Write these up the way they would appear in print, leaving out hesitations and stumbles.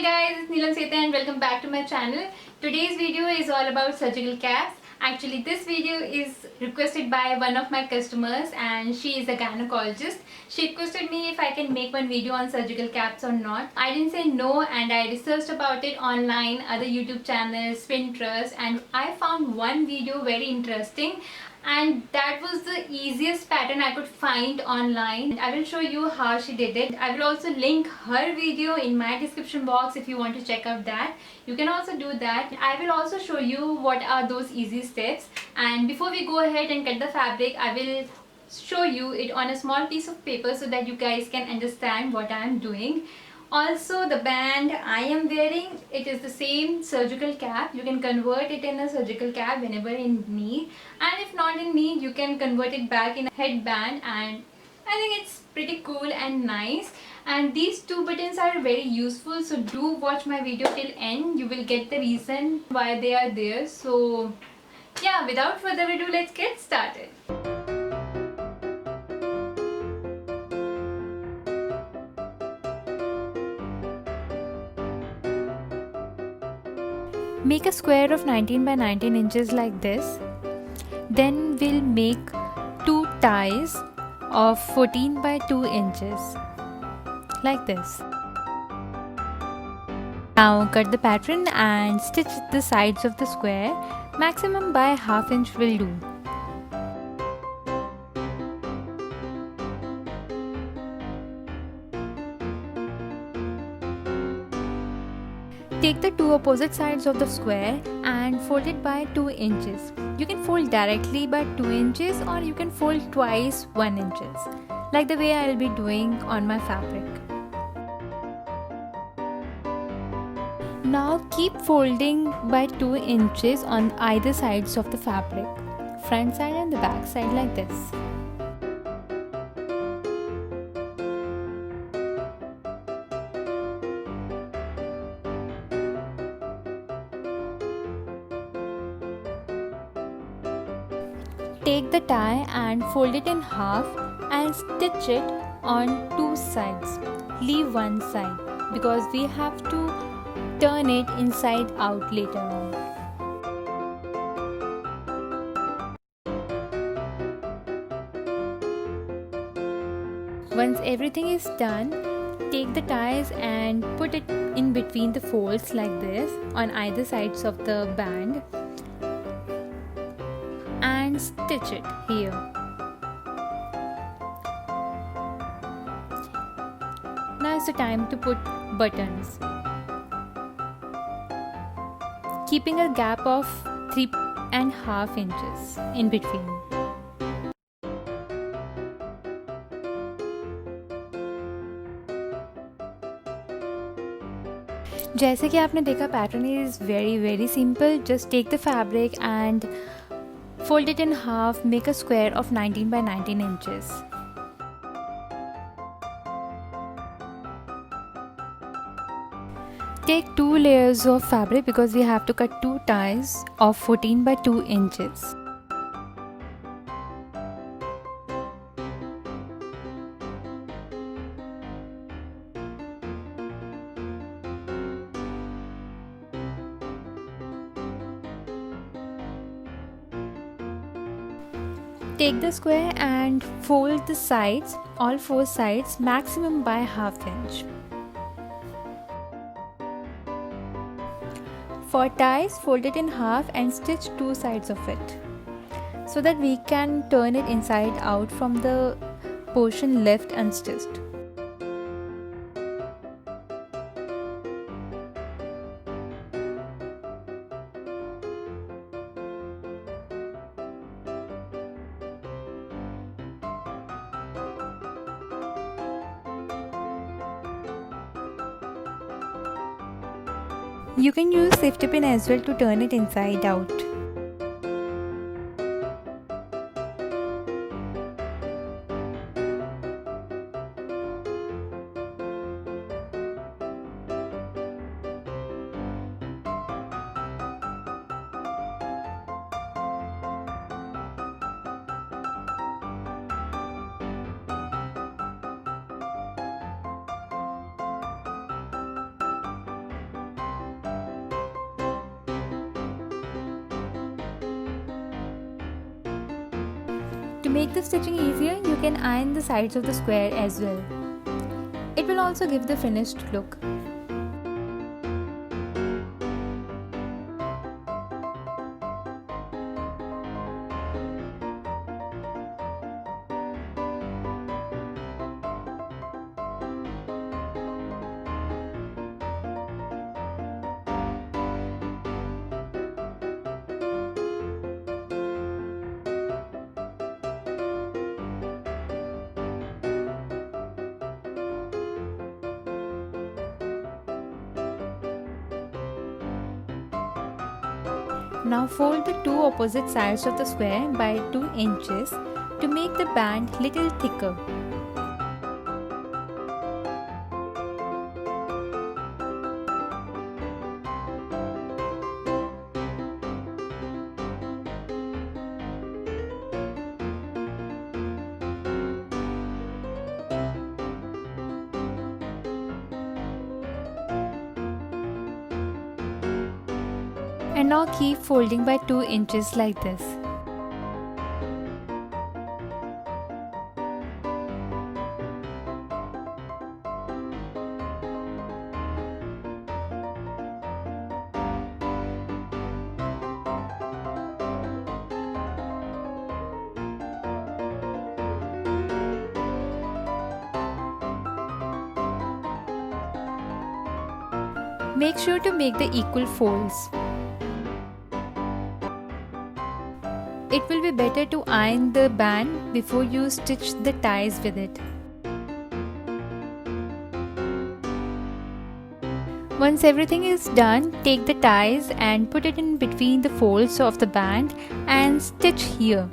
Hi guys, it's Neelam, Sehtya and welcome back to my channel. Today's video is all about surgical caps. Actually, this video is requested by one of my customers and she is a gynecologist. She requested me if I can make one video on surgical caps or not. I didn't say no and I researched about it online, other YouTube channels, Pinterest, and I found one video very interesting. And that was the easiest pattern I could find online. I will show you how she did it. I will also link her video in my description box if you want to check out that. You can also do that. I will also show you what are those easy steps, and before we go ahead and cut the fabric, I will show you it on a small piece of paper so that you guys can understand what I am doing. Also, the band I am wearing, it is the same surgical cap. You can convert it in a surgical cap whenever in need, and if not in need, you can convert it back in a headband, and I think it's pretty cool and nice. And these two buttons are very useful, so do watch my video till end. You will get the reason why they are there. So yeah, without further ado, let's get started. Make a square of 19 by 19 inches like this. Then we'll make two ties of 14 by 2 inches like this. Now cut the pattern and stitch the sides of the square. Maximum by ½ inch will do. Take the two opposite sides of the square and fold it by 2 inches. You can fold directly by 2 inches or you can fold twice 1 inches, like the way I will be doing on my fabric. Now keep folding by 2 inches on either sides of the fabric, front side and the back side like this. Take the tie and fold it in half and stitch it on two sides. Leave one side because we have to turn it inside out later on. Once everything is done, take the ties and put it in between the folds like this on either sides of the band and stitch it here. Now is the time to put buttons, keeping a gap of 3.5 inches in between. जैसे कि आपने देखा, pattern is very simple. Just take the fabric and fold it in half, make a square of 19 by 19 inches. Take 2 layers of fabric because we have to cut 2 ties of 14 by 2 inches. Take the square and fold the sides, all 4 sides, maximum by ½ inch. For ties, fold it in half and stitch 2 sides of it so that we can turn it inside out from the portion left unstitched. You can use safety pin as well to turn it inside out. make the stitching easier, you can iron the sides of the square as well. It will also give the finished look. Now fold the two opposite sides of the square by 2 inches to make the band little thicker. And now keep folding by 2 inches like this. Make sure to make the equal folds. It will be better to iron the band before you stitch the ties with it. Once everything is done, take the ties and put it in between the folds of the band and stitch here.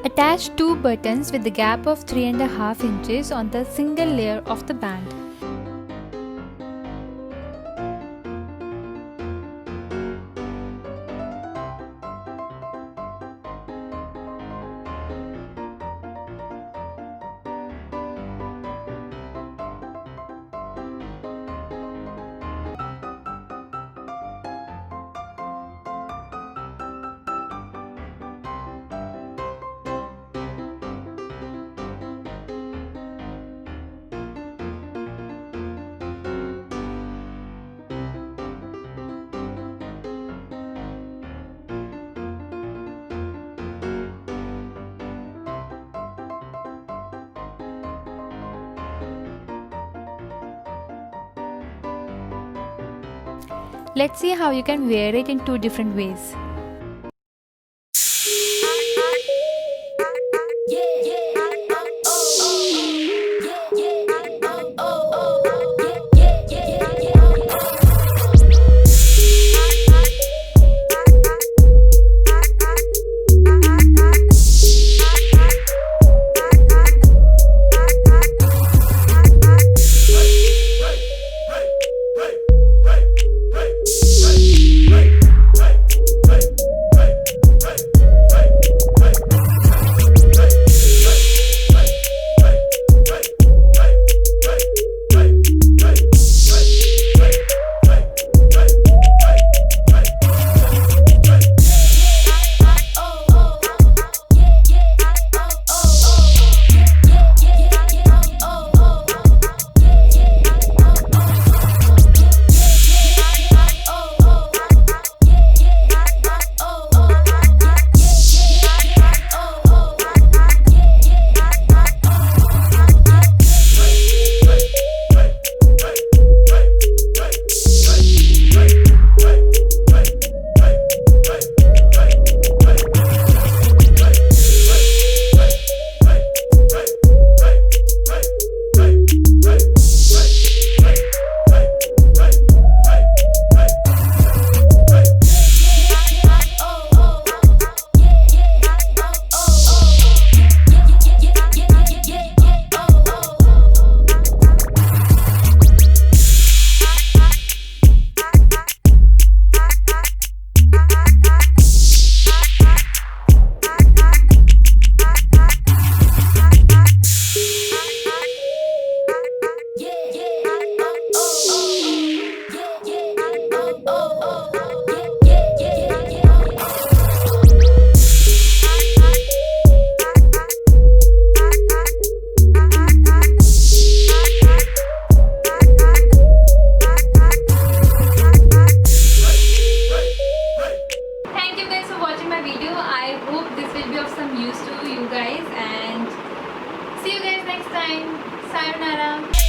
Attach two buttons with the gap of 3.5 inches on the single layer of the band. Let's see how you can wear it in two different ways. hope this will be of some use to you guys, and see you guys next time. Sayonara.